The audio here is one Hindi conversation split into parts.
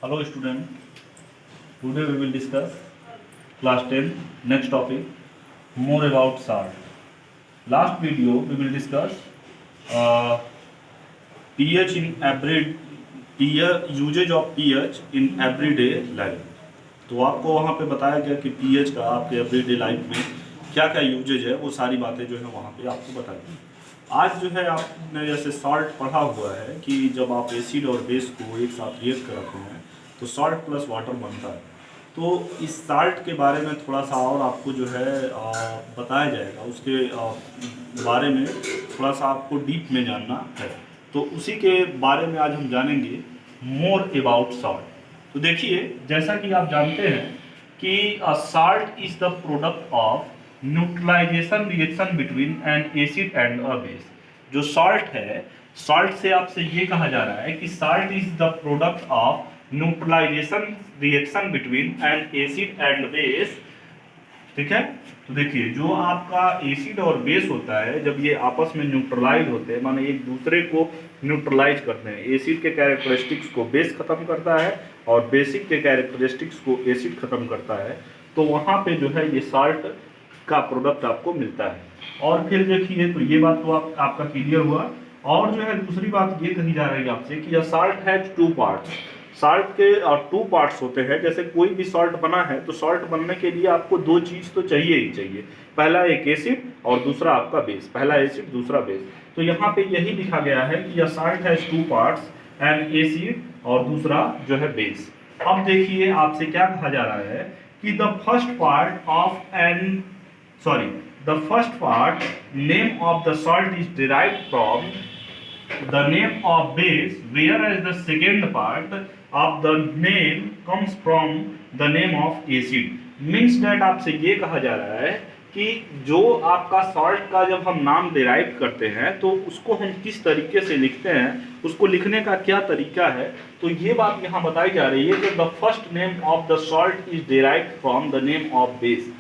Hello student, today we will discuss class 10 next topic more about salt. Last video we will discuss uh, pH in usage of pH in everyday life. तो आपको वहाँ पे बताया गया कि pH का आपके एवरीडे लाइफ में क्या क्या यूजेज है, वो सारी बातें जो है वहाँ पे आपको बताई गई। आज जो है आपने जैसे सॉल्ट पढ़ा हुआ है कि जब आप एसिड और बेस को एक साथ रिएक्ट कराते हैं तो सॉल्ट प्लस वाटर बनता है। तो इस सॉल्ट के बारे में थोड़ा सा और आपको जो है बताया जाएगा, उसके बारे में थोड़ा सा आपको डीप में जानना है। तो उसी के बारे में आज हम जानेंगे मोर अबाउट सॉल्ट। तो देखिए, जैसा कि आप जानते हैं कि salt is the product of neutralization reaction between an acid and a base. जो सॉल्ट है, सॉल्ट से आपसे ये कहा जा रहा है कि salt is the product of neutralization reaction between an acid and base. ठीक है, तो देखिए, जो आपका एसिड और बेस होता है, जब ये आपस में न्यूट्रलाइज होते हैं, माने एक दूसरे को न्यूट्रलाइज करते हैं, एसिड के कैरेक्टरिस्टिक्स को बेस खत्म करता है और बेसिक के कैरेक्टरिस्टिक्स को एसिड खत्म करता है, तो वहाँ पे जो है ये साल्ट का प्रोडक्ट आपको मिलता है। और फिर देखिए, तो ये बात तो आपका क्लियर हुआ। और जो है दूसरी बात ये कही जा रही है आपसे कि salt has two parts. Salt के टू पार्ट्स होते हैं। जैसे कोई भी सॉल्ट बना है तो सॉल्ट बनने के लिए आपको दो चीज़ तो चाहिए ही चाहिए, पहला एक एसिड और दूसरा आपका बेस, पहला एसिड दूसरा बेस। तो यहाँ पे यही लिखा गया है कि salt has two parts, N acid और दूसरा जो है बेस। अब देखिए, आपसे क्या कहा जा रहा है कि the first part name of the salt is derived from the name of base, whereas the second part of the name comes from the name of acid. Means that आपसे ये कहा जा रहा है कि जो आपका सॉल्ट का जब हम नाम डिराइव करते हैं तो उसको हम किस तरीके से लिखते हैं, उसको लिखने का क्या तरीका है, तो ये बात यहाँ बताई जा रही है कि the first name of the salt is derived from the name of base.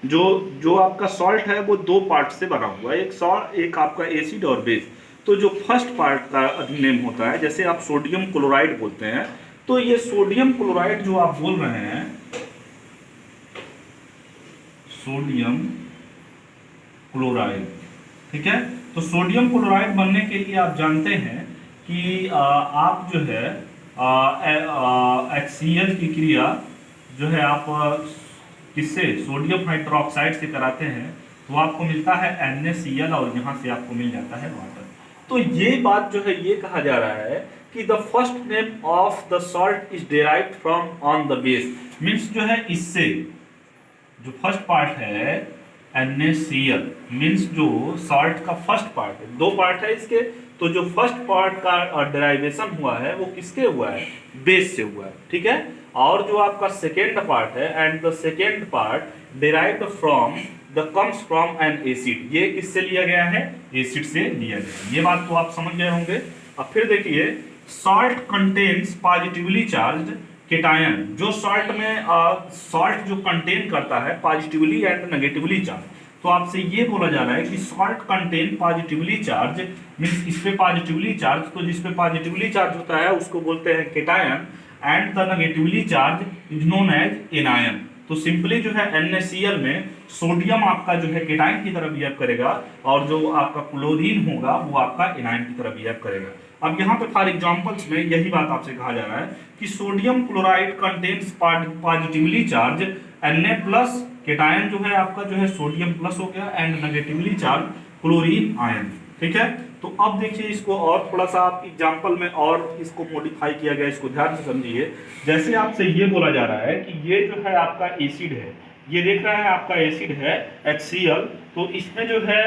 जो जो आपका सॉल्ट है वो दो पार्ट से बना हुआ है, एक आपका एसिड और बेस। तो जो फर्स्ट पार्ट का नेम होता है, जैसे आप सोडियम क्लोराइड बोलते हैं, तो ये सोडियम क्लोराइड जो आप बोल रहे हैं, सोडियम क्लोराइड, ठीक है। तो सोडियम क्लोराइड बनने के लिए आप जानते हैं कि आप जो है HCl की क्रिया जो है आप किससे, सोडियम हाइड्रोक्साइड से कराते हैं, तो आपको मिलता है NaCl और यहाँ से आपको मिल जाता है वाटर। तो ये बात जो है ये कहा जा रहा है कि the first name of the salt is derived from on the base. Means जो है इससे जो फर्स्ट पार्ट है NaCl, मीन्स जो सॉल्ट का फर्स्ट पार्ट है, दो पार्ट है इसके, तो जो फर्स्ट पार्ट का डेराइवेशन हुआ है वो किसके हुआ है, बेस से हुआ है, ठीक है। और जो आपका सेकेंड पार्ट है, and the second part derived from the comes from an acid, ये किससे लिया गया है, एसिड से लिया गया। ये बात तो आप समझ गए होंगे। अब फिर देखिए, salt contains positively charged cation. जो सॉल्ट में सॉल्ट जो कंटेन करता है पॉजिटिवली एंड नेगेटिवली चार्ज, तो आपसे ये बोला जा रहा है कि salt contain positively charge, means इस पे पॉजिटिवली चार्ज, तो जिस पे पॉजिटिवली चार्ज होता है उसको बोलते हैं cation, and the negatively charge is known as anion. तो सिंपली जो है NaCl में सोडियम आपका जो है केटायन की तरह बिहेव करेगा और जो आपका क्लोरीन होगा वो आपका एनायन की तरह बिहेव करेगा। अब यहाँ पे फॉर एग्जांपल्स में यही बात आपसे कहा जा रहा है कि sodium chloride contains positively charge Na plus, cation जो है आपका जो है सोडियम प्लस हो गया, and negatively charge chlorine ion, ठीक है। तो अब देखिए, इसको और थोड़ा सा आप एग्जांपल में और इसको मॉडिफाई किया गया, इसको ध्यान से समझिए। जैसे आपसे ये बोला जा रहा है कि ये जो है आपका एसिड है, ये देख रहा है आपका एसिड है HCl, तो इसमें जो है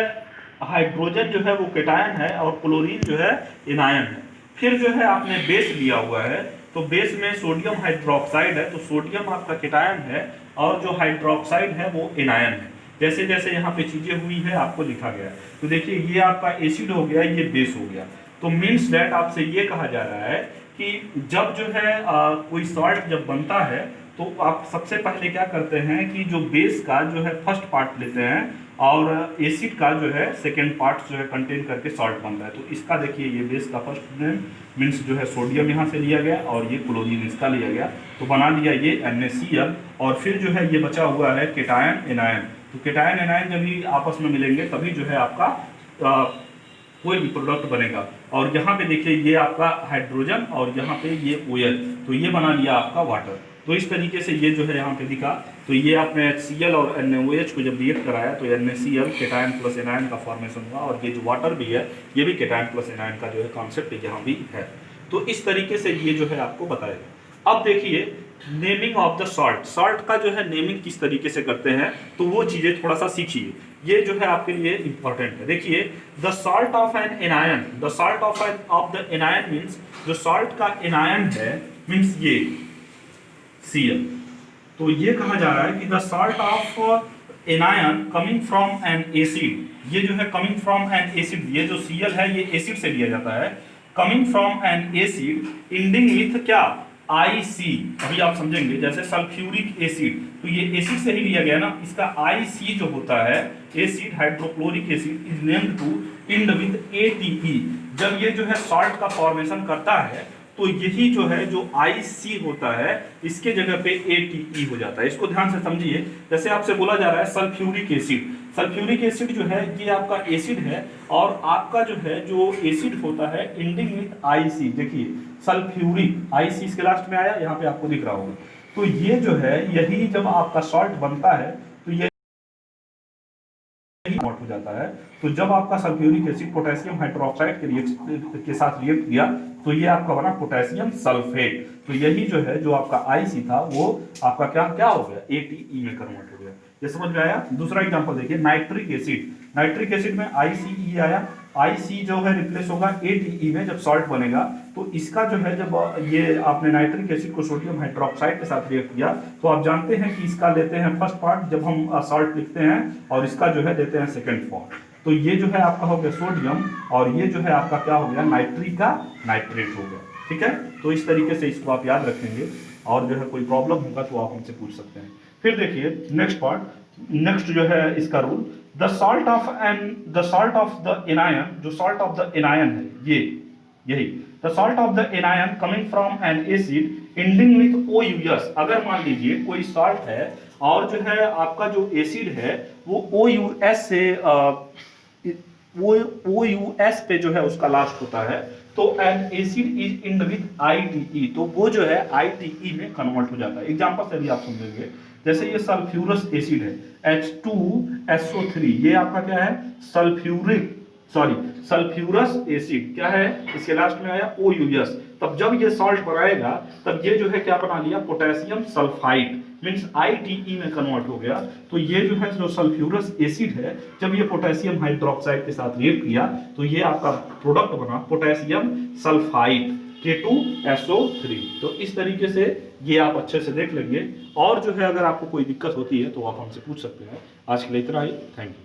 हाइड्रोजन जो है वो केटायन है और क्लोरीन जो है एनायन है। फिर जो है आपने बेस लिया हुआ है, तो बेस में सोडियम हाइड्रोक्साइड है, तो सोडियम आपका केटायन है और जो हाइड्रोक्साइड है वो एनायन है। जैसे जैसे यहाँ पे चीजें हुई है आपको लिखा गया है। तो देखिए, ये आपका एसिड हो गया, ये बेस हो गया। तो मीन्स दैट आपसे ये कहा जा रहा है कि जब जो है कोई सॉल्ट जब बनता है तो आप सबसे पहले क्या करते हैं कि जो बेस का जो है फर्स्ट पार्ट लेते हैं और एसिड का जो है सेकेंड पार्ट जो है कंटेन करके सॉल्ट बनता है। तो इसका देखिए ये बेस का फर्स्ट नेम मीन्स जो है सोडियम यहाँ से लिया गया और ये क्लोरीन इसका लिया गया, तो बना लिया ये NaCl। और फिर जो है ये बचा हुआ है केटायन एनायन। तो केटायन एनायन जब भी आपस में मिलेंगे तभी जो है आपका कोई भी प्रोडक्ट बनेगा। और यहाँ पे देखिए ये आपका हाइड्रोजन और यहाँ पे ये OH, तो ये बना लिया आपका वाटर। तो इस तरीके से ये जो है यहाँ पे दिखा। तो ये आपने HCl और NaOH को जब रिएक्ट कराया तो NaCl केटायन प्लस एनायन का फॉर्मेशन हुआ, और ये जो वाटर भी है ये भी केटायन प्लस एनायन का जो है कॉन्सेप्ट यहाँ भी है। तो इस तरीके से ये जो है आपको बताएगा। अब देखिए naming of the salt, salt का जो है नेमिंग किस तरीके से करते हैं तो वो चीज़ें थोड़ा सा सीखिए, ये जो है आपके लिए इंपॉर्टेंट है। देखिए the salt of an anion, the salt of the anion means जो सॉल्ट का एनायन है मीन्स ये Cl। तो ये कहा जा रहा है कि the salt of anion coming from an acid, ये जो है कमिंग फ्रॉम एन एसिड, ये जो Cl है ये एसिड से लिया जाता है, coming from an acid ending with क्या IC। अभी आप समझेंगे जैसे सल्फ्यूरिक एसिड, तो ये एसिड से ही लिया गया ना, इसका IC जो होता है acid hydrochloric acid is named to end with ATE। जब ये जो है सॉल्ट का फॉर्मेशन करता है तो यही जो है जो IC होता है इसके जगह पे ATE हो जाता है। इसको ध्यान से समझिए, जैसे आपसे बोला जा रहा है सल्फ्यूरिक एसिड, सल्फ्यूरिक एसिड जो है ये आपका एसिड है और आपका जो है जो एसिड होता है एंडिंग विथ IC। देखिए सल्फ्यूरिक IC इसके लास्ट में आया, यहाँ पे आपको दिख रहा होगा। तो ये जो है यही जब आपका सॉल्ट बनता है तो ये हो जाता है। तो जब आपका सल्फ्यूरिक एसिड पोटेशियम हाइड्रोक्साइड के साथ रिएक्ट किया तो ये आपका बना पोटेशियम सल्फेट। तो यही जो है जो आपका IC था वो आपका क्या हो गया ATE में कन्वर्ट हो गया। ये समझ में आया। दूसरा एग्जांपल देखिए नाइट्रिक एसिड, नाइट्रिक एसिड में ICE आया, IC जो है रिप्लेस होगा ATE में जब सॉल्ट बनेगा। तो इसका जो है जब ये आपने नाइट्रिक एसिड को सोडियम हाइड्रोक्साइड के साथ रिएक्ट किया तो आप जानते हैं कि इसका लेते हैं फर्स्ट पार्ट जब हम सॉल्ट लिखते हैं और इसका जो है देते हैं सेकंड फॉर्म। तो ये जो है आपका हो गया सोडियम और ये जो है आपका क्या हो गया नाइट्रिक का नाइट्रेट हो गया। ठीक है, तो इस तरीके से इसको आप याद रखेंगे और जो है कोई प्रॉब्लम होगा तो आप हमसे पूछ सकते हैं। फिर देखिए नेक्स्ट पार्ट, नेक्स्ट जो है इसका rule, the salt of the anion, जो सॉल्ट ऑफ द एनायन है ये यही the salt of the anion coming from an acid ending with OUS। अगर मान लीजिए कोई सॉल्ट है और जो है आपका जो एसिड है वो OUS से OUS पे जो है उसका लास्ट होता है तो an acid is end with ITE, तो वो जो है ITE में कन्वर्ट हो जाता है। एग्जांपल से भी आप समझेंगे, जैसे ये सल्फ्यूरस एसिड है H2SO3, ये आपका क्या है सल्फ्यूरस एसिड क्या है इसके लास्ट में आया OUS। तब जब ये सॉल्ट बनाएगा तब ये जो है क्या बना लिया पोटेशियम सल्फाइड मींस ITE में कन्वर्ट हो गया। तो ये जो है जो सल्फ्यूरस एसिड है जब ये पोटेशियम हाइड्रोक्साइड के साथ रिएक्ट किया तो ये आपका प्रोडक्ट बना पोटेशियम सल्फाइड K2SO3। तो इस तरीके से ये आप अच्छे से देख लेंगे और जो है अगर आपको कोई दिक्कत होती है तो आप हमसे पूछ सकते हैं। आज के लिए इतना ही, थैंक यू।